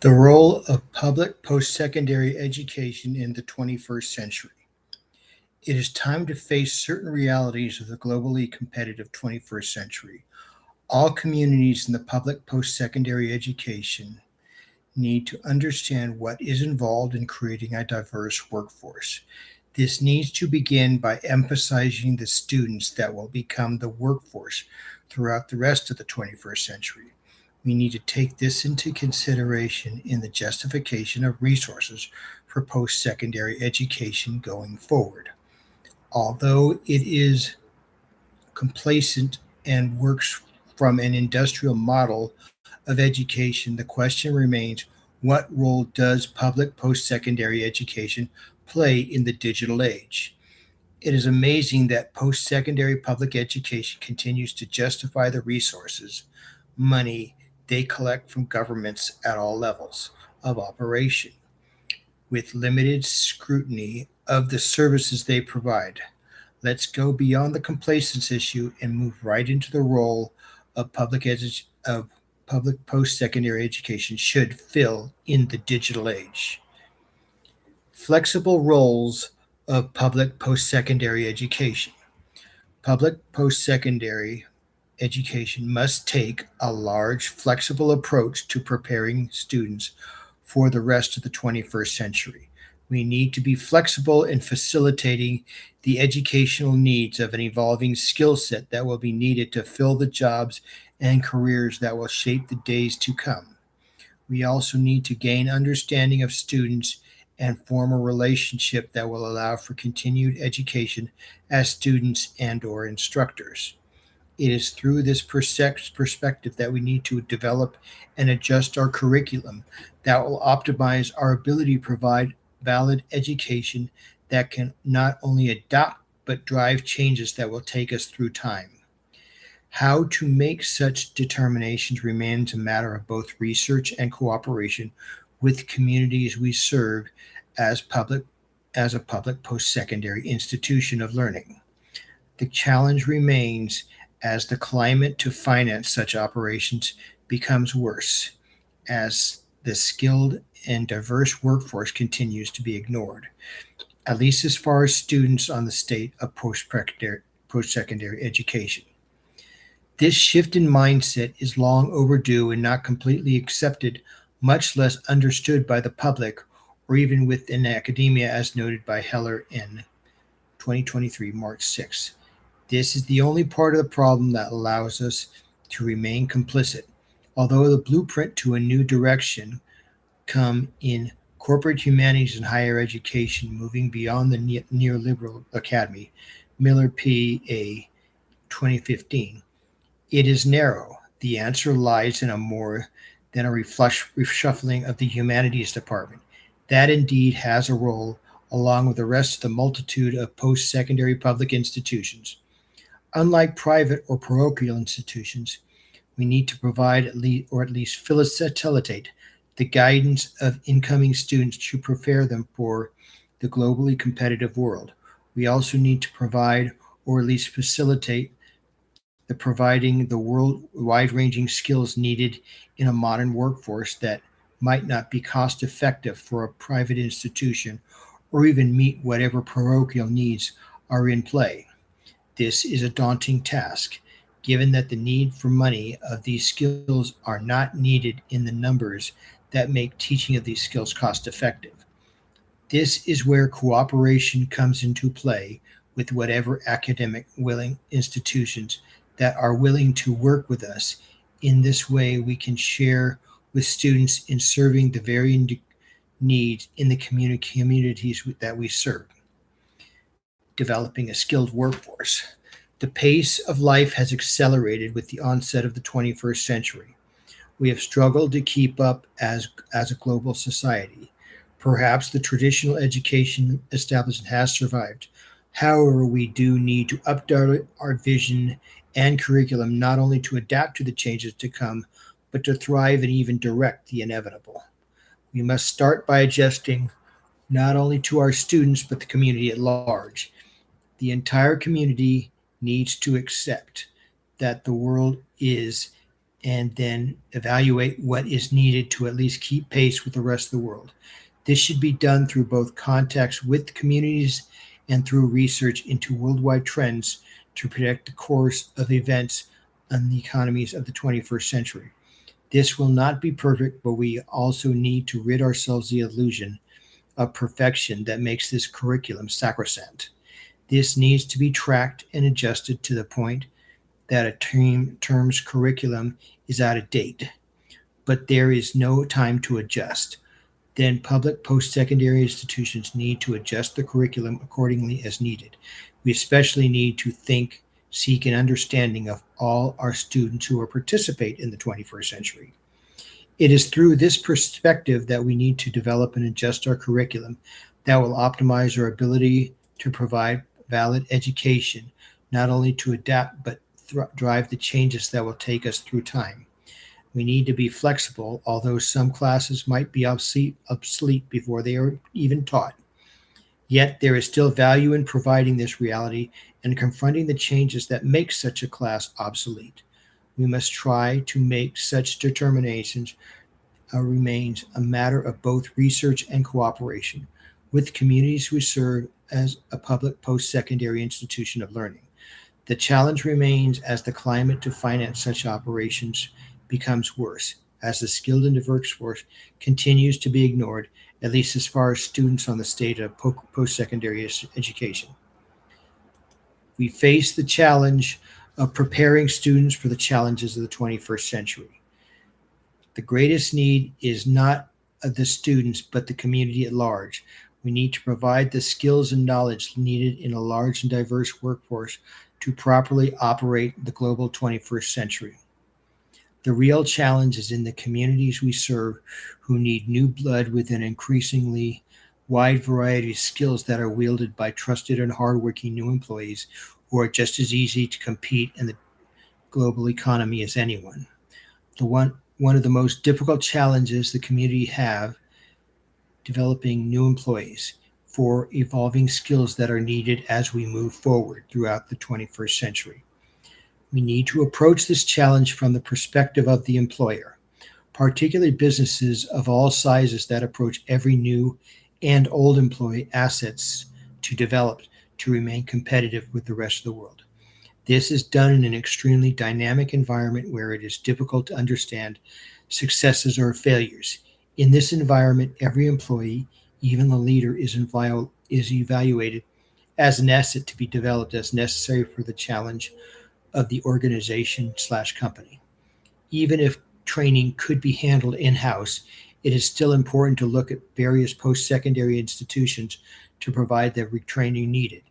The role of public post-secondary education in the 21st century. It is time to face certain realities of the globally competitive 21st century. All communities in the public post-secondary education need to understand what is involved in creating a diverse workforce. This needs to begin by emphasizing the students that will become the workforce throughout the rest of the 21st century. We need to take this into consideration in the justification of resources for post secondary education going forward. Although it is complacent and works from an industrial model of education, the question remains, what role does public post secondary education play in the digital age? It is amazing that post secondary public education continues to justify the resources, money they collect from governments at all levels of operation, with limited scrutiny of the services they provide. Let's go beyond the complacence issue and move right into the role of public post-secondary education should fill in the digital age. Flexible roles of public post-secondary education. Public post-secondary education must take a large, flexible approach to preparing students for the rest of the 21st century. We need to be flexible in facilitating the educational needs of an evolving skill set that will be needed to fill the jobs and careers that will shape the days to come. We also need to gain understanding of students and form a relationship that will allow for continued education as students and or instructors. It is through this perspective that we need to develop and adjust our curriculum that will optimize our ability to provide valid education that can not only adopt but drive changes that will take us through time. How to make such determinations remains a matter of both research and cooperation with communities we serve as public as a public post-secondary institution of learning. The challenge remains as the climate to finance such operations becomes worse, as the skilled and diverse workforce continues to be ignored, at least as far as students on the state of post-secondary education. This shift in mindset is long overdue and not completely accepted, much less understood by the public or even within academia, as noted by Heller in 2023, March 6. This is the only part of the problem that allows us to remain complicit. Although the blueprint to a new direction come in corporate humanities and higher education, moving beyond the neoliberal academy, Miller P.A. 2015, it is narrow. The answer lies in a more than a reshuffling of the humanities department. That indeed has a role along with the rest of the multitude of post secondary public institutions. Unlike private or parochial institutions, we need to provide at least facilitate the guidance of incoming students to prepare them for the globally competitive world. We also need to provide or at least facilitate the providing the world wide ranging skills needed in a modern workforce that might not be cost effective for a private institution or even meet whatever parochial needs are in play. This is a daunting task, given that the need for money of these skills are not needed in the numbers that make teaching of these skills cost effective. This is where cooperation comes into play with whatever academic willing institutions that are willing to work with us. In this way, we can share with students in serving the varying needs in the communities that we serve, developing a skilled workforce. The pace of life has accelerated with the onset of the 21st century. We have struggled to keep up as a global society. Perhaps the traditional education establishment has survived. However, we do need to update our vision and curriculum not only to adapt to the changes to come, but to thrive and even direct the inevitable. We must start by adjusting not only to our students, but the community at large. The entire community needs to accept that the world is and then evaluate what is needed to at least keep pace with the rest of the world. This should be done through both contacts with communities and through research into worldwide trends to predict the course of events on the economies of the 21st century. This will not be perfect, but we also need to rid ourselves of the illusion of perfection that makes this curriculum sacrosanct. This needs to be tracked and adjusted to the point that a term's curriculum is out of date, but there is no time to adjust. Then public post-secondary institutions need to adjust the curriculum accordingly as needed. We especially need to think, seek an understanding of all our students who will participate in the 21st century. It is through this perspective that we need to develop and adjust our curriculum that will optimize our ability to provide valid education, not only to adapt but drive the changes that will take us through time. We need to be flexible, although some classes might be obsolete before they are even taught. Yet there is still value in providing this reality and confronting the changes that make such a class obsolete. We must try to make such determinations remains a matter of both research and cooperation with communities we serve as a public post-secondary institution of learning. The challenge remains as the climate to finance such operations becomes worse, as the skilled and diverse workforce continues to be ignored, at least as far as students on the state of post-secondary education. We face the challenge of preparing students for the challenges of the 21st century. The greatest need is not of the students, but the community at large. We need to provide the skills and knowledge needed in a large and diverse workforce to properly operate the global 21st century. The real challenge is in the communities we serve who need new blood with an increasingly wide variety of skills that are wielded by trusted and hardworking new employees who are just as easy to compete in the global economy as anyone. One of the most difficult challenges the community have developing new employees for evolving skills that are needed as we move forward throughout the 21st century. We need to approach this challenge from the perspective of the employer, particularly businesses of all sizes that approach every new and old employee assets to develop to remain competitive with the rest of the world. This is done in an extremely dynamic environment where it is difficult to understand successes or failures. In this environment, every employee, even the leader, is evaluated as an asset to be developed as necessary for the challenge of the organization/company. Even if training could be handled in-house, it is still important to look at various post-secondary institutions to provide the retraining needed.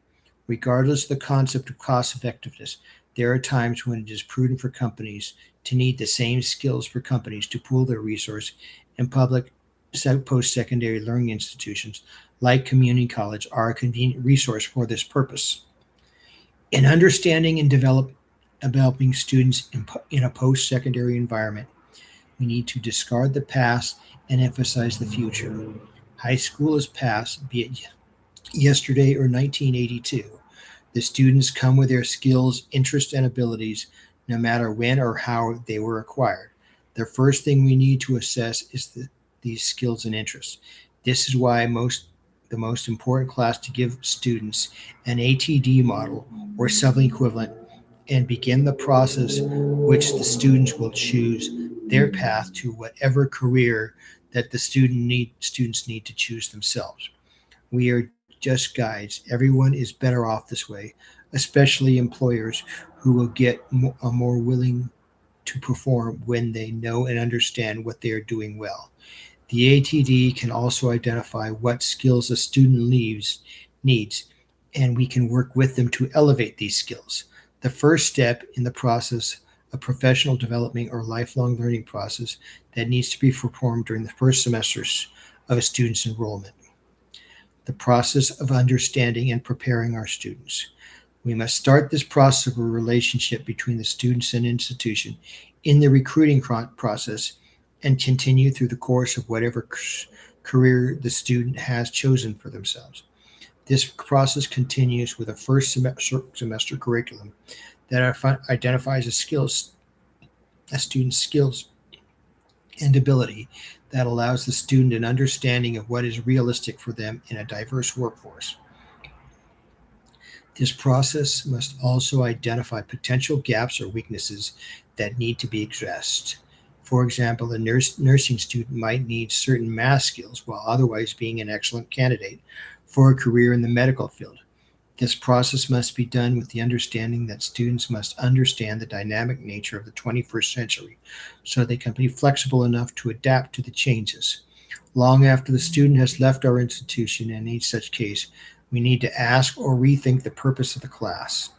Regardless of the concept of cost effectiveness, there are times when it is prudent for companies to need the same skills for companies to pool their resources, and public post-secondary learning institutions like community college are a convenient resource for this purpose. In understanding and developing students in a post-secondary environment, we need to discard the past and emphasize the future. High school is past, be it yesterday or 1982. The students come with their skills, interests, and abilities, no matter when or how they were acquired. The first thing we need to assess is these skills and interests. This is why the most important class to give students an ATD model or something equivalent and begin the process which the students will choose their path to whatever career that the students need to choose themselves. We are just guides. Everyone is better off this way, especially employers who will are more willing to perform when they know and understand what they are doing well. The ATD can also identify what skills a student needs, and we can work with them to elevate these skills. The first step in the process of professional development or lifelong learning process that needs to be performed during the first semesters of a student's enrollment. The process of understanding and preparing our students. We must start this process of a relationship between the students and institution in the recruiting process and continue through the course of whatever career the student has chosen for themselves. This process continues with a first semester curriculum that identifies the skills a student's skills and ability that allows the student an understanding of what is realistic for them in a diverse workforce. This process must also identify potential gaps or weaknesses that need to be addressed. For example, a nursing student might need certain math skills while otherwise being an excellent candidate for a career in the medical field. This process must be done with the understanding that students must understand the dynamic nature of the 21st century so they can be flexible enough to adapt to the changes. Long after the student has left our institution, in each such case, we need to ask or rethink the purpose of the class,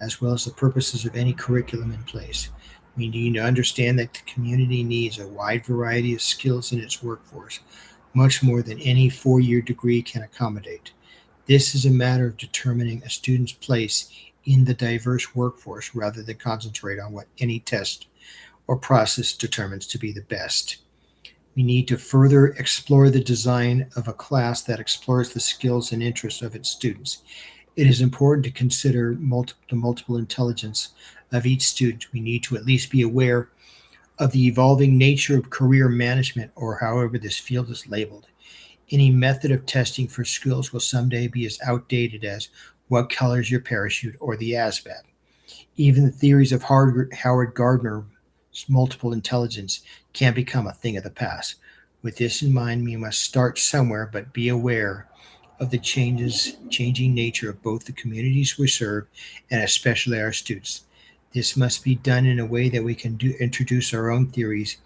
as well as the purposes of any curriculum in place. We need to understand that the community needs a wide variety of skills in its workforce, much more than any 4 year degree can accommodate. This is a matter of determining a student's place in the diverse workforce rather than concentrate on what any test or process determines to be the best. We need to further explore the design of a class that explores the skills and interests of its students. It is important to consider the multiple intelligence of each student. We need to at least be aware of the evolving nature of career management, or however this field is labeled. Any method of testing for skills will someday be as outdated as what color is your parachute or the ASVAB. Even the theories of Howard Gardner's multiple intelligence can become a thing of the past. With this in mind, we must start somewhere, but be aware of the changing nature of both the communities we serve and especially our students. This must be done in a way that we can introduce our own theories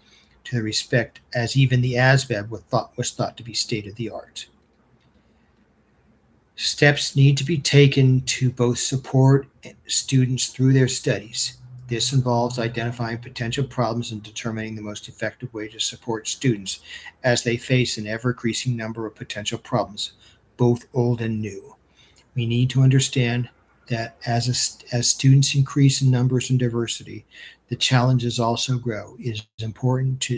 to the respect, as even the ASVAB was thought to be state of the art. Steps need to be taken to both support students through their studies. This involves identifying potential problems and determining the most effective way to support students as they face an ever increasing number of potential problems, both old and new. We need to understand that as students increase in numbers and diversity, the challenges also grow. It is important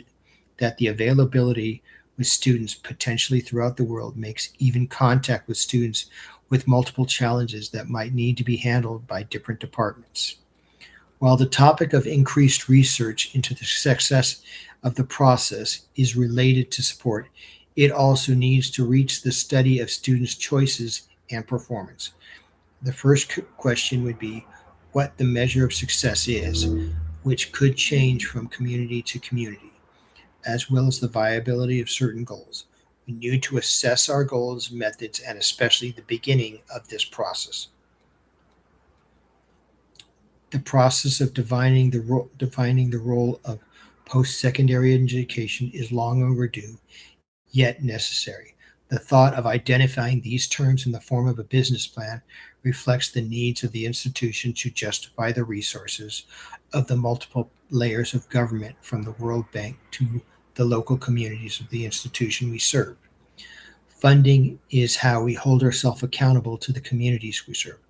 that the availability with students potentially throughout the world makes even contact with students with multiple challenges that might need to be handled by different departments. While the topic of increased research into the success of the process is related to support, it also needs to reach the study of students' choices and performance. The first question would be what the measure of success is, which could change from community to community, as well as the viability of certain goals. We need to assess our goals, methods, and especially the beginning of this process. The process of defining the role of post secondary education is long overdue, yet necessary. The thought of identifying these terms in the form of a business plan reflects the needs of the institution to justify the resources of the multiple layers of government from the World Bank to the local communities of the institution we serve. Funding is how we hold ourselves accountable to the communities we serve.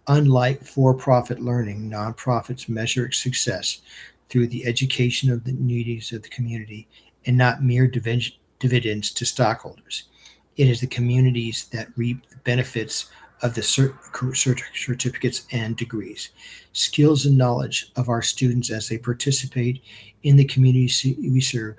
Unlike for profit learning, nonprofits measure success through the education of the needs of the community and not mere dividends to stockholders. It is the communities that reap the benefits of the certificates and degrees. Skills and knowledge of our students as they participate in the communities we serve.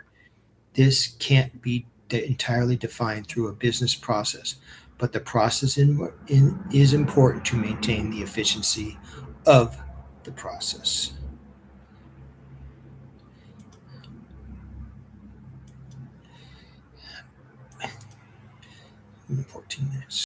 This can't be entirely defined through a business process, but the process is important to maintain the efficiency of the process. 14 minutes.